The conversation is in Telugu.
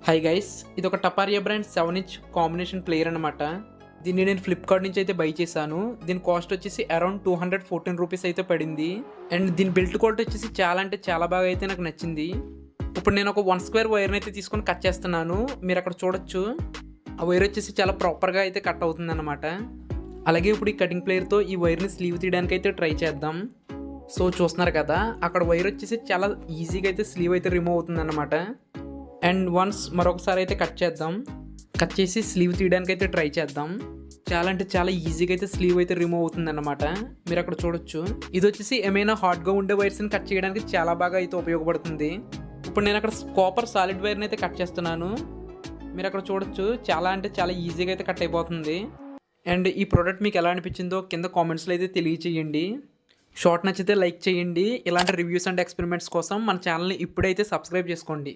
హై గైస్, ఇది ఒక టపారియా బ్రాండ్ 7-inch కాంబినేషన్ ప్లేయర్ అనమాట. దీన్ని నేను ఫ్లిప్కార్ట్ నుంచి అయితే బై చేశాను. దీని కాస్ట్ వచ్చేసి అరౌండ్ 214 రూపీస్ అయితే పడింది. అండ్ దీని బిల్ట్ క్వాలిటీ వచ్చేసి చాలా అంటే చాలా బాగా అయితే నాకు నచ్చింది. ఇప్పుడు నేను ఒక 1 స్క్వేర్ వైర్ని అయితే తీసుకొని కట్ చేస్తున్నాను. మీరు అక్కడ చూడొచ్చు, ఆ వైర్ వచ్చేసి చాలా ప్రాపర్గా అయితే కట్ అవుతుంది అనమాట. అలాగే ఇప్పుడు ఈ కటింగ్ ప్లేయర్తో ఈ వైర్ని స్లీవ్ తీయడానికి అయితే ట్రై చేద్దాం. సో చూస్తున్నారు కదా, అక్కడ వైర్ వచ్చేసి చాలా ఈజీగా అయితే స్లీవ్ అయితే రిమూవ్ అవుతుంది అనమాట. అండ్ వన్స్ మరొకసారి అయితే కట్ చేసి స్లీవ్ తీయడానికి అయితే ట్రై చేద్దాం. చాలా అంటే చాలా ఈజీగా అయితే స్లీవ్ అయితే రిమూవ్ అవుతుంది అన్నమాట. మీరు అక్కడ చూడొచ్చు, ఇది వచ్చేసి ఏమైనా హాట్గా ఉండే వైర్స్ని కట్ చేయడానికి చాలా బాగా అయితే ఉపయోగపడుతుంది. ఇప్పుడు నేను అక్కడ కాపర్ సాలిడ్ వైర్ని అయితే కట్ చేస్తున్నాను. మీరు అక్కడ చూడొచ్చు, చాలా అంటే చాలా ఈజీగా అయితే కట్ అయిపోతుంది. అండ్ ఈ ప్రోడక్ట్ మీకు ఎలా అనిపించిందో కింద కామెంట్స్లో అయితే తెలియచేయండి. షార్ట్ నచ్చితే లైక్ చేయండి. ఇలాంటి రివ్యూస్ అండ్ ఎక్స్పెరిమెంట్స్ కోసం మన ఛానల్ని ఇప్పుడైతే సబ్స్క్రైబ్ చేసుకోండి.